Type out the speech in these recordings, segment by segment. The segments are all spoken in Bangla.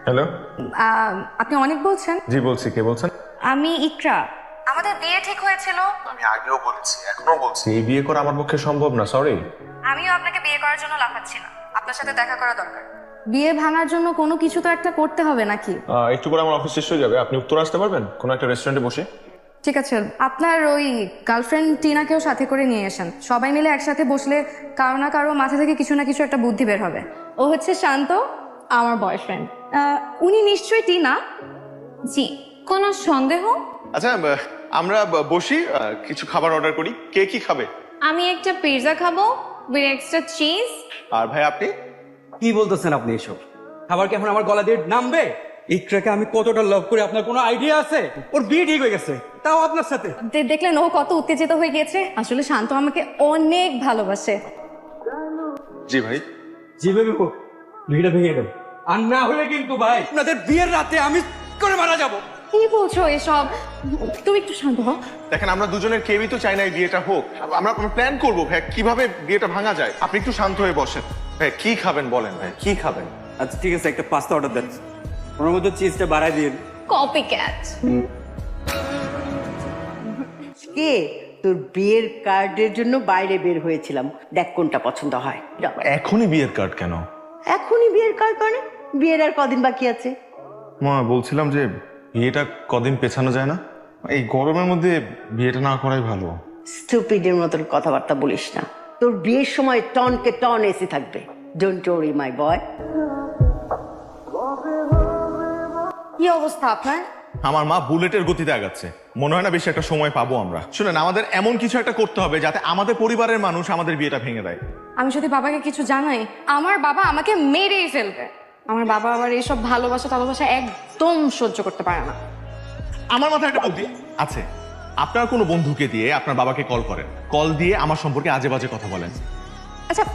হ্যালো। আপনি অনেক বলছেন? জি বলছি, কে বলছেন? আমি ইকরা। আমাদের বিয়ে ঠিক হয়েছিল। আমি আগেও বলছি, এখনো বলছি, এই বিয়ে করা আমার পক্ষে সম্ভব না, সরি। আমিও আপনাকে বিয়ে করার জন্য লাফাচ্ছি না, আপনার সাথে দেখা করা দরকার। বিয়ে ভাঙার জন্য কোনো কিছু তো একটা করতে হবে নাকি? একটু করে আমার অফিস শেষ হয়ে যাবে, আপনি উত্তর আসতে পারবেন কোনো একটা রেস্টুরেন্টে বসে? ঠিক আছে, আপনার ওই গার্লফ্রেন্ড টিনাকেও সাথে করে নিয়ে আসেন। সবাই মিলে একসাথে বসলে কারো না কারো মাথা থেকে কিছু না কিছু একটা বুদ্ধি বের হবে। ও হচ্ছে শান্ত, আমার বয়ফ্রেন্ড। উনি নিশ্চয়ই টিনা। জি, কোনো সন্দেহ? আচ্ছা, আমরা বসি, কিছু খাবার অর্ডার করি। কে কি খাবে? আমি একটা পিৎজা খাবো উইথ এক্সট্রা চিজ। আর ভাই আপনি? কি বলতেছেন আপনি এসব? খাবার কি এখন আমার গলা দিয়ে নামবে? ইকরাকে আমি কতটা লাভ করি আপনার কোনো আইডিয়া আছে? ওর বিয়ে ঠিক হয়ে গেছে, তাও আপনার সাথে। দেখলেন ও কত উত্তেজিত হয়ে গিয়েছে। আসলে শান্ত আমাকে অনেক ভালোবাসে। জি ভাই। জি বেবি, বিয়েটা ভেঙে দেব। আর না হলে কিন্তু ভাই আপনাদের বিয়ের রাতে আমি করে মারা যাব। কি বলছো এসব? তুমি একটু শান্ত হও। দেখেন, আমরা দুজনের কেউই তো চাই না এই বিয়েটা হোক। আমরা প্ল্যান করবো ভাই কিভাবে বিয়েটা ভাঙা যায়। আপনি একটু শান্ত হয়ে বসেন। ভাই কি খাবেন বলেন, ভাই কি খাবেন? আচ্ছা ঠিক আছে, একটা পাস্তা অর্ডার দেন, ওর মধ্যে চিজটা বাড়াই দিন। Copy cat. কে তোর বিয়ের কার্ডের জন্য বাইরে বের হয়েছিলাম, দেখ কোনটা পছন্দ হয়। এখনই বিয়ের কার্ড কেন? এখনই বিয়ের কার্ড মানে? বিয়ের আর কদিন বাকি আছে? মা বলছিলাম যে বিয়েটা কদিন পেছানো যায় না? এই গরমের মধ্যে বিয়েটা না করাই ভালো। স্টুপিডের মতন কথাবার্তা বলিস না। তোর বিয়ের সময় টনকে টন এসি থাকবে। ডোন্ট ওয়ারি মাই বয়। কি অবস্থা আপনার? আমার মা বুলেটের গতিতে আগাচ্ছে, মনে হয় না বেশি একটা সময় পাবো আমরা। শুনেন, আমাদের এমন কিছু একটা করতে হবে যাতে আমাদের পরিবারের মানুষ আমাদের বিয়েটা ভেঙে দেয়। আমি যদি বাবাকে কিছু জানাই, আমার বাবা আমাকে মেরেই ফেলবে। আমার বাবা আবার এইসব ভালোবাসা একদম সহ্য করতে পারে না। আমার মাথায় একটা বুদ্ধি আছে। আপনার কোনো বন্ধুকে দিয়ে আপনার বাবাকে কল করেন, কল দিয়ে আমার সম্পর্কে আজে বাজে কথা বলেন। আচ্ছা,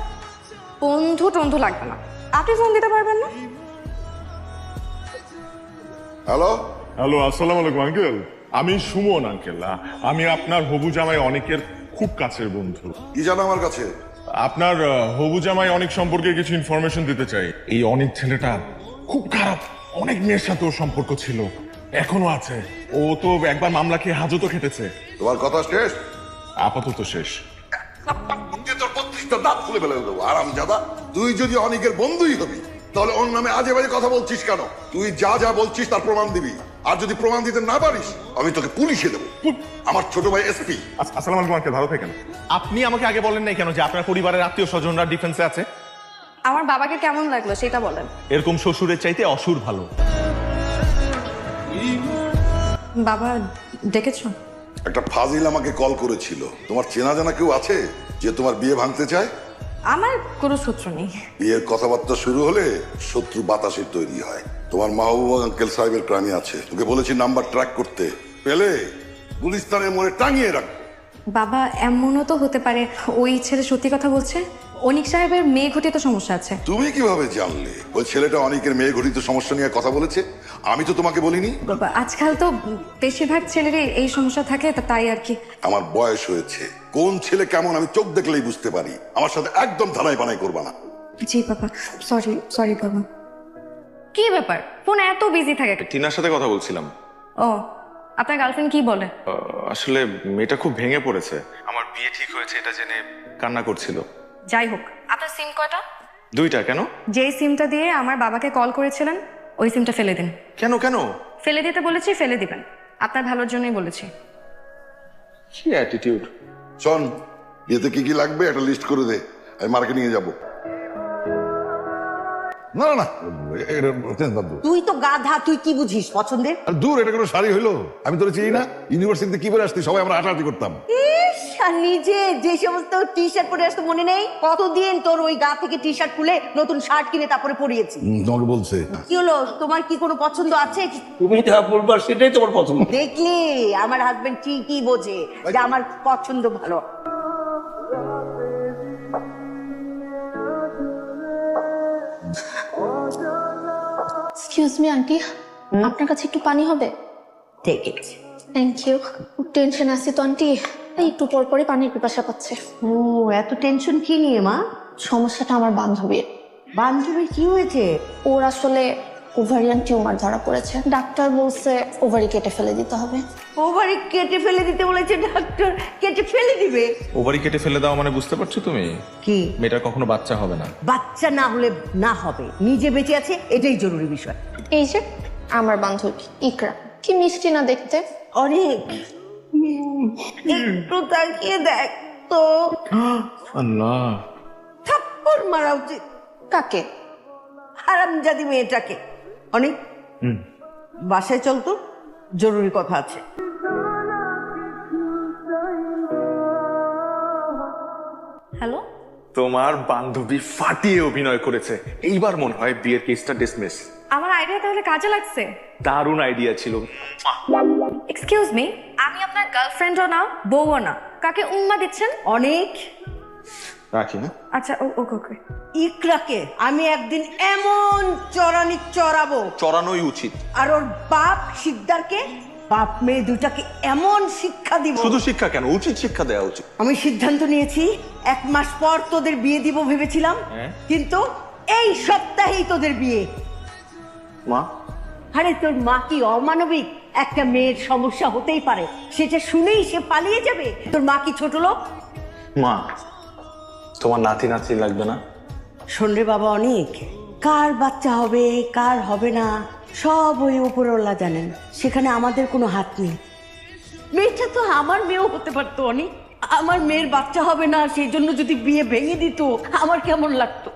বন্ধু টন্ধু লাগবে না, আপনি ফোন দিতে পারবেন না? হ্যালো। হ্যালো, আসসালামু আলাইকুম আঙ্কেল। আমি সুমন আঙ্কেল। আমি আপনার হবু জামাই অনেকের খুব কাছের বন্ধু। কি জানো আমার কাছে? আপনার হবু জামাই অনেক সম্পর্কে কিছু ইনফরমেশন দিতে চাই। এই অনেক ছেলেটা খুব খারাপ, অনেক মেয়ের সাথে ওর সম্পর্ক ছিল, এখনো আছে। ও তো একবার মামলা খেয়ে হাজতও খেটেছে। তোমার কথা শেষ? আপাতত শেষ। তোর 32টা দাঁত খুলে ফেলে দেবো আরামজাদা। তুই যদি অনেকের বন্ধুই হবি তাহলে ওর নামে আজে বাজে কথা বলছিস কেন? তুই যা যা বলছিস তার প্রমাণ দিবি, আর যদি প্রমাণ দিতে না পারিস আমি তোকে পুলিশে দেবো। আমার ছোট ভাই এসপি। আসসালামু আলাইকুম আঙ্কেল, ভালো থাকেন। আপনি আমাকে আগে বলেন নাই কেন যে আপনার পরিবারের আত্মীয় স্বজনরা ডিফেন্সে আছে? আমার বাবাকে কেমন লাগলো সেটা বলেন। এরকম শ্বশুরের চাইতে অসুর ভালো। বাবা ডেকেছো? একটা ফাজিল আমাকে কল করেছিল। তোমার চেনা জানা কেউ আছে যে তোমার বিয়ে ভাঙতে চায়? আমার কোনো সূত্র নেই। বিয়ের কথাবার্তা শুরু হলে শত্রু বাতাসে তৈরি হয়। তোমার মাহবুব আঙ্কেল সাহেবের ক্রামে আছে, তোকে বলেছি নাম্বার ট্র্যাক করতে, পেলে গুলিস্তানের মোড়ে টাঙিয়ে রাখ। বাবা, এমনও তো হতে পারে ওই ছেলে সত্যি কথা বলছে। অনিক সাহেবের মেয়ে ঘটিত সমস্যা আছে। তুমি কিভাবে জানলে ওই ছেলেটা অনেকের মেয়ে ঘটিত সমস্যা নিয়ে কথা বলেছে? আমি তো তোমাকে বলিনি। বাবা, আজকাল তো বেশিরভাগ ছেলেরই এই সমস্যা থাকে, তাই আর কি। আমার বয়স হয়েছে, কোন ছেলে কেমন আমি চোখ দেখলেই বুঝতে পারি। আমার সাথে একদম ধানাই বানাই করবা না। জি বাবা, সরি বাবা। কি ব্যাপার, ফোন এত বিজি থাকে? টিনার সাথে কথা বলছিলাম। ও, আপনার গার্লফ্রেন্ড কি বলে? আসলে মেয়েটা খুব ভেঙে পড়েছে। আমার বিয়ে ঠিক হয়েছে এটা জেনে কান্না করছিল। যাই হোক, আপনার সিম কয়টা? 2টা। কেন? যেই সিমটা দিয়ে আমার বাবাকে কল করেছিলেন ওই সিমটা ফেলে দিন। কেন কেন? ফেলে দিতে বলেছি, ফেলে দিবেন। আপনার ভালোর জন্যই বলেছি। কি অ্যাটিটিউড! শোন, এতে কি কি লাগবে একটা লিস্ট করে দে, আমি মার্কেটিং এ যাবো। না না না, এটা চেঞ্জ বাদ দে। তুই তো গাধা, তুই কি বুঝিস পছন্দের? আর দূর, এটা কোনো শাড়ি হইলো? আমি তোরে চিনি না? ইউনিভার্সিটিতে কি পরে আসতি? সবাই আমরা হাঁটাহাঁটি করতাম। ইস, আর নিজে যে সমস্ত টি শার্ট পরে আসতো মনে নেই? কতদিন তোর ওই গা থেকে টি শার্ট খুলে নতুন শার্ট কিনে তারপরে পরিয়েছি। তোমাকে বলছে। কি হলো, তোমার কি কোনো পছন্দ আছে? তুমি যা বলবার সেটাই তোমার পছন্দ। দেখলি আমার হাজবেন্ড ঠিকই বোঝে যে আমার পছন্দ ভালো। এক্সকিউজ মি আন্টি, আপনার কাছে একটু পানি হবে? Take it. Thank you. Tension আছি তো আন্টি, এই একটু পর পরই পানির পিপাসা পাচ্ছে। ও, এত টেনশন কি নিয়ে মা? সমস্যাটা আমার বান্ধবীর। বান্ধবীর কি হয়েছে? ওর আসলে ওভারিয়ান টিউমার ধরা পড়েছে, ডাক্তার বলছে ওভারি কেটে ফেলে দিতে হবে। ওভারি কেটে ফেলে দিতে বলেছে ডাক্তার, কেটে ফেলে দিবে? ওভারি কেটে ফেলে দাও মানে বুঝতে পারছো তুমি? কি মেয়েটার কখনো বাচ্চা হবে না। বাচ্চা না হলে না হবে, নিজে বেঁচে আছে এটাই জরুরি বিষয়। এই যে আমার বান্ধবী ইকরা, কি মিষ্টি না দেখতে। অনেক একটু তাকিয়ে দেখ তো। আল্লাহ, থাপ্পড় মারা উচিত। কাকে? হারামজাদি মেয়েটাকে। অনেক বাসায় চল তো, জরুরি কথা আছে। হ্যালো, তোমার বান্ধবী ফাটিয়ে অভিনয় করেছে, এইবার মনে হয় বিয়ের কেসটা ডিসমিস। আমার আইডিয়া তাহলে কাজে লাগছে। দারুণ আইডিয়া ছিল। এক্সকিউজ মি, আমি আপনার গার্লফ্রেন্ডও না, বউও না, কাকে উম্মা দিচ্ছেন? অনেক রাখি না। আচ্ছা, ওকে ওকে। ইকরাকে আমি একদিন এমন চড়ানি চড়াবো, চড়ানোই উচিত। আর ওর বাপ শিকদারকে, বাপ মেয়ে দুটাকে এমন শিক্ষা দিব। শুধু শিক্ষা কেন, উচিত শিক্ষা দেওয়া উচিত। আমি সিদ্ধান্ত নিয়েছি 1 মাস পর তোদের বিয়ে দিব ভেবেছিলাম, কিন্তু এই সপ্তাহেই তোদের বিয়ে। মা, আরে তোর মা কি অমানবিক? একটা মেয়ের সমস্যা হতেই পারে, সেটা শুনেই সে পালিয়ে যাবে? তোর মা কি ছোট লোক? মা তোমার নাতি নাতি লাগবে না? শোন রে বাবা, অনেক কার বাচ্চা হবে কার হবে না সব ওই উপরওয়ালা জানেন, সেখানে আমাদের কোনো হাত নেই। মেয়েটা তো আমার মেয়েও হতে পারতো অনেক। আমার মেয়ের বাচ্চা হবে না সেই জন্য যদি বিয়ে ভেঙে দিত আমার কেমন লাগতো?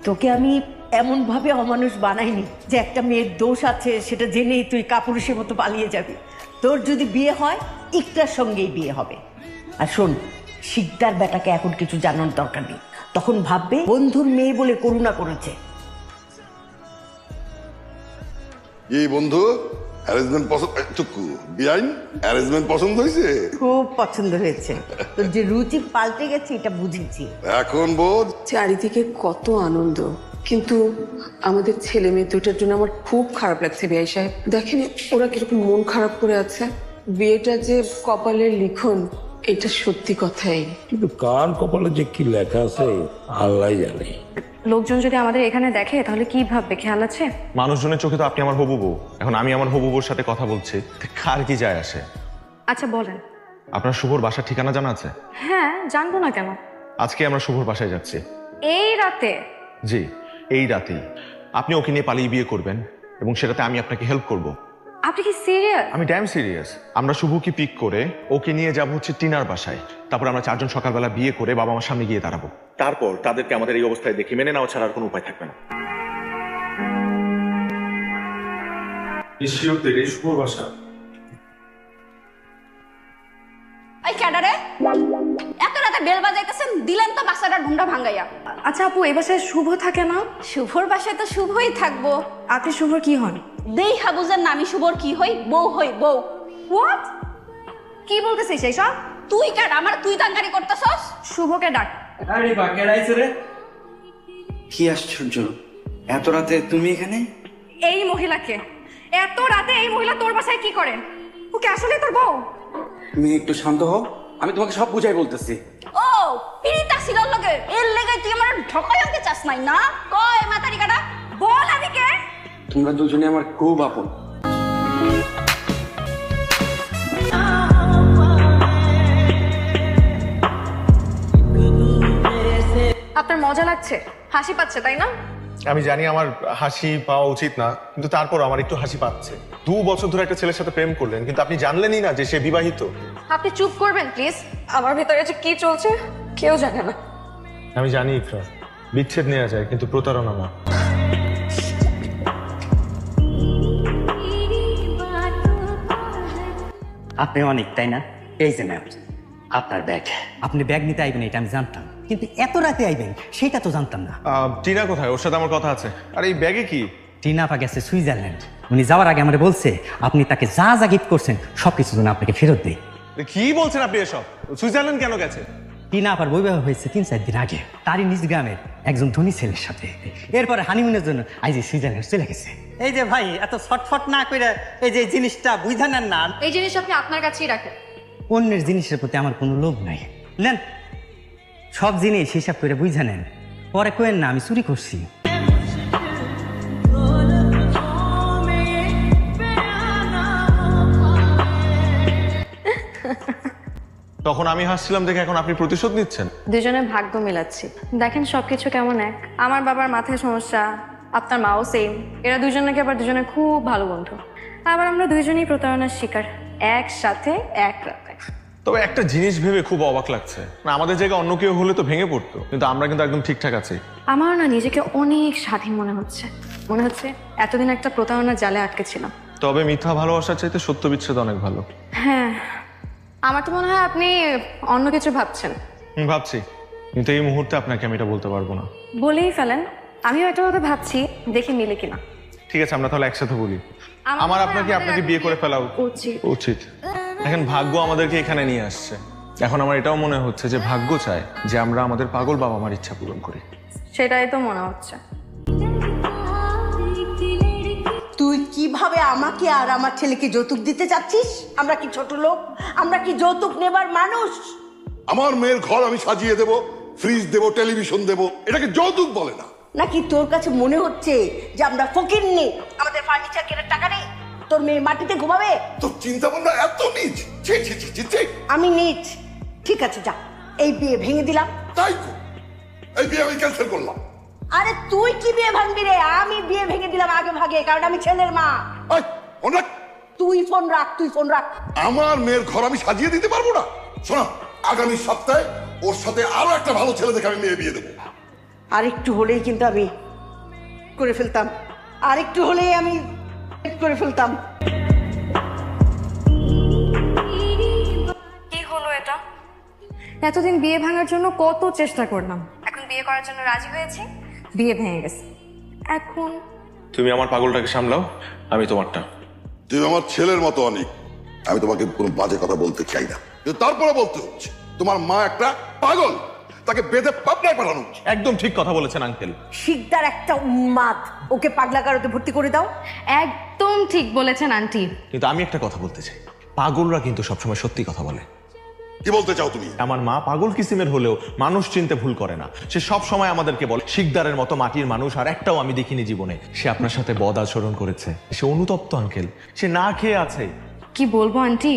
তোকে আমি এমন ভাবে অমানুষ বানাইনি যে একটা মেয়ের দোষ আছে সেটা জেনেই তুই কাপুরুষের মতো পালিয়ে যাবি। তোর যদি বিয়ে হয় ইকরার সঙ্গেই বিয়ে হবে। আর শোন, শিকদার বেটাকে এখন কিছু জানার দরকার নেই, তখন ভাববে বন্ধুর মেয়ে বলে করুণা করেছে। এই বন্ধু অ্যারেঞ্জমেন্ট পছন্দ, টুকু বিআইন অ্যারেঞ্জমেন্ট পছন্দ হয়েছে? খুব পছন্দ হয়েছে, তোর যে রুচি পাল্টে গেছে এটা বুঝেছি। এখন বোধ চারিদিকে কত আনন্দ, কিন্তু আমাদের ছেলে মেয়ে দুটার জন্য আমার খুব খারাপ লাগছে। বিআই সাহেব দেখেন ওরা কিরকম মন খারাপ করে আছে। বিয়েটা যে কপালের লিখন, এটা সত্যি কথাই। কিন্তু কার কপালে যে কি লেখা আছে আল্লাহ জানে। লোকজন যদি আমাদের এখানে দেখে তাহলে কি ভাববে, খেয়াল আছে? মানুষজনের চোখে তো আপনি আমার হবু বউ, এখন আমি আমার হবু বউর সাথে কথা বলছি, কার কি যায় আসে? আচ্ছা বলেন। আপনার শুভর বাসার ঠিকানা জানা আছে? হ্যাঁ, জানবো না কেন? আজকে আমরা শুভর বাসায় যাচ্ছি। এই রাতে? জি, এই রাতেই। আপনি ওকে নিয়ে পালিয়ে বিয়ে করবেন এবং সেটাতে আমি আপনাকে হেল্প করব। আপনি কি সিরিয়াস? আমি ড্যাম সিরিয়াস। আমরা শুভকে পিক করে ওকে নিয়ে যাব হচ্ছে টিনার বাসায়, তারপর আমরা 4 জন সকালবেলা বিয়ে করে বাবা মার সামনে গিয়ে দাঁড়াবো। তারপর তাদেরকে আমাদের এই অবস্থায় দেখে মেনে নেওয়া ছাড়া আর কোনো উপায় থাকবে না। শুভর বাসা। এই ক্যাডারে এত রাতে বেল বাজাইতেছেন, দিলেন তো বাসাটা ঢুন্ডা ভাঙ্গাইয়া। আচ্ছা আপু, এই বাসায় শুভ থাকে না? শুভর বাসায় তো শুভই থাকবো। আপনি শুভর কি হন? দেই হাবুজের নামি শুভর কি হই? বউ হই, বউ। হোয়াট? কি বলতেছিস এইসব? তুই কার আমার তুই তাঙ্গারি করতেছস? শুভকে ডাক। আরে বা কেডাইছে রে? কি আশ্চর্য, এত রাতে তুমি এখানে? এই মহিলাকে এত রাতে এই মহিলা তোর বাসায় কি করে? ওকে আসলে তোর বউ? তুমি একটু শান্ত হও, আমি তোমাকে সব বুঝাই বলতেছি। ও পিরিতা সিলার লগে এর লেগে তুই আমার ঠকাই আনতে চাস নাই না? কয় মাতারি কাটা বল আমি কে? তোমরা দুজনে আমার খুব আপন। আপনার মজা লাগছে, হাসি পাচ্ছে তাই না? আমি জানি আমার হাসি পাওয়া উচিত না, কিন্তু তারপর আমার একটু হাসি পাচ্ছে। 2 বছর ধরে একটা ছেলের সাথে প্রেম করলেন, কিন্তু আপনি জানলেনই না যে সে বিবাহিত। আপনি চুপ করবেন প্লিজ? আমার ভিতরে যে কি চলছে কেউ জানে না। আমি জানি ইকরা, বিচ্ছেদ নেওয়া যায় কিন্তু প্রতারণা না। আপনি অনেক, তাই না? এই যে ম্যাম আপনার ব্যাগ। আপনি ব্যাগ নিতে আইবেন এটা আমি জানতাম, কিন্তু এত রাতে আইবেন সেটা তো জানতাম না। টিনা কোথায়? ওর সাথে আমার কথা আছে। আর এই ব্যাগে কি? টিনা আপা গেছে সুইজারল্যান্ড। উনি যাওয়ার আগে আমাকে বলছে আপনি তাকে যা যা গিফট করছেন সবকিছু যেন আপনাকে ফেরত দেয়। কি বলছেন আপনি এসব? সুইজারল্যান্ড কেন গেছে? টিনা আপার বৈবাহ হয়েছে 3-4 দিন আগে, তারই নিজ গ্রামের একজন ধনী ছেলের সাথে। এরপরে হানিমুনের জন্য আজ সুইজারল্যান্ড চলে গেছে। এই যে ভাই এত ছটফট না করে এই যে জিনিসটা বুঝা নেন না। এই জিনিস আপনি আপনার কাছেই রাখেন। অন্যের জিনিসের প্রতি আমার কোনো লোভ নাই। নেন, সব জিনিস হিসাব করে বুঝা নেন, পরে কোয়েন না আমি চুরি করছি। তখন আমি হাসছিলাম দেখে এখন আপনি প্রতিশোধ নিচ্ছেন। দুজনে ভাগ্য মিলাচ্ছি। দেখেন সবকিছু কেমন এক। আমার বাবার মাথায় সমস্যা, আপনার মাও সেম। এরা দুজন নাকি আবার দুজনে খুব ভালো বন্ধু। আবার আমরা দুইজনই প্রতারণার শিকার, একসাথে এক রাতে। তবে একটা জিনিস ভেবে খুব অবাক লাগছে, না আমাদের জায়গায় অন্য কেউ হলে তো ভেঙে পড়তো, কিন্তু আমরা কিন্তু একদম ঠিকঠাক আছি। আমার না নিজেকে অনেক স্বাধীন মনে হচ্ছে। মনে হচ্ছে এতদিন একটা প্রতারণার জালে আটকে ছিলাম। তবে মিথ্যা ভালোবাসার চাইতে সত্য বিচ্ছেদ অনেক ভালো। হ্যাঁ, আমার তো মনে হয় আপনি অন্য কিছু ভাবছেন। ভাবছি, কিন্তু এই মুহূর্তে আপনাকে আমি এটা বলতে পারবো না। বলেই ফেলেন, আমিও একটা কথা ভাবছি, দেখি মিলে কিনা। ঠিক আছে, আমরা তাহলে একসাথে বলি। আমার আমার মনে হয় আপনাকে আমাদের আপনাকে বিয়ে করে ফেলা উচিত। উচিত। এখন ভাগ্য আমাদেরকে এখানে নিয়ে আসছে। এখন আমার এটাও মনে হচ্ছে যে ভাগ্য চায় যে আমরা আমাদের পাগল বাবা মার ইচ্ছা পূরণ করি। সেটাই তো মনে হচ্ছে। তুই কিভাবে আমাকে আর আমার ছেলেকে যৌতুক দিতে চাচ্ছিস? আমরা কি ছোট লোক? আমরা কি যৌতুক নেবার মানুষ? আমার মেয়ের ঘর আমি সাজিয়ে দেব, ফ্রিজ দেব, টেলিভিশন দেব, এটাকে যৌতুক বলে না। নাকি তোর কাছে মনে হচ্ছে যে আমরা ফকির নেই, আমাদের ফার্নিচার কেনার টাকা নেই? তোর মেয়ে মাটিতে ঘুমাবে? তোর চিন্তা ভাবনা এত নিচ। ছি ছি ছি ছি ছি। আমি নিচ। ঠিক আছে, যা, এই বিয়ে ভেঙে দিলাম। তাই তো, এই বিয়ে আমি ক্যান্সেল করলাম। আরে তুই কি বিয়ে ভাঙবি রে? আমি বিয়ে ভেঙে দিলাম আগে ভাগে, কারণ আমি ছেলের মা। এই, ফোন রাখ। তুই ফোন রাখ, তুই ফোন রাখ। আমার মেয়ের ঘর আমি সাজিয়ে দিতে পারবো না। শোনা, আগামী সপ্তাহে ওর সাথে আরো একটা ভালো ছেলে দেখে আমি মেয়ে বিয়ে দেবো। আর একটু হলেই কিন্তু আমি করে ফেলতাম, আর একটু হলেই আমি করে ফেলতাম। কি হলো এটা? এতদিন বিয়ে ভাঙার জন্য কত চেষ্টা করলাম, এখন বিয়ে করার জন্য রাজি হয়েছি, বিয়ে ভেঙে গেছে। এখন তুমি আমার পাগলটাকে সামলাও, আমি তোমারটা। তুই আমার ছেলের মতো অনেক। আমি তোমাকে কোনো বাজে কথা বলতে চাই না, কিন্তু তারপরে বলতে হচ্ছে তোমার মা একটা পাগল, তাকে বেঁধে পাবনায় পাঠানো উচিত। একদম ঠিক কথা বলেছেন আঙ্কেল। শিকদার একটা উন্মাদ, ওকে পাগলা কারোতে ভর্তি করে দাও। একদম ঠিক বলেছেন আন্টি। কিন্তু আমি একটা কথা বলতে চাই, পাগলরা কিন্তু সবসময় সত্যি কথা বলে। কি বলতে চাও তুমি? আমার মা পাগল কিসিমের হলেও মানুষ চিনতে ভুল করে না। সে সব সময় আমাদেরকে বলে শিকদারের মতো মাটির মানুষ আর একটাও আমি দেখিনি জীবনে। সে আপনার সাথে বদ আচরণ করেছে, সে অনুতপ্ত আঙ্কেল, সে না খেয়ে আছে। কি বলবো আন্টি,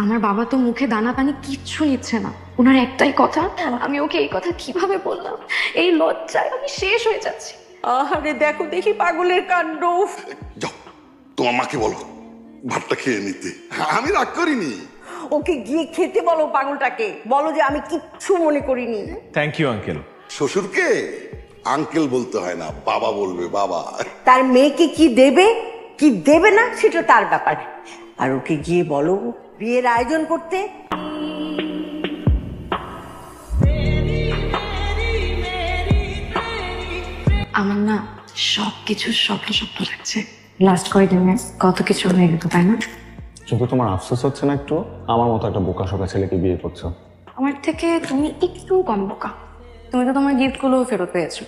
আমার বাবা তো মুখে দানা পানি কিচ্ছু নিচ্ছে না। ওনার একটাই কথা, আমি ওকে এই কথা কিভাবে বললাম, এই লজ্জায় আমি শেষ হয়ে যাচ্ছি। আরে দেখো দেখি পাগলের কাণ্ড। যাও, তোমার মাকে বলো ভাতটা খেয়ে নিতে। আমি রাগ করিনি। ওকে গিয়ে খেতে বলো পাগলটাকে, বলো যে আমি কিচ্ছু মনে করিনি। Thank you uncle. শ্বশুরকে আঙ্কেল বলতে হয় না, বাবা বলবে, বাবা। তার মেয়েকে কি দেবে কি দেবে না সেটা তার ব্যাপার। আর ওকে গিয়ে বলো বিয়ের আয়োজন করতে। আমার না সবকিছু স্বপ্ন স্বপ্ন লাগছে। লাস্ট কয়েকদিনে কত কিছু হয়ে গেল, তাই না? কিন্তু তোমার আফসোস হচ্ছে না একটু? আমার মতো একটা বোকা শোকা ছেলেকে বিয়ে করছো। আমার থেকে তুমি একটু কম বোকা। তুমি তো তোমার গিফটগুলোও ফেরত পেয়েছো।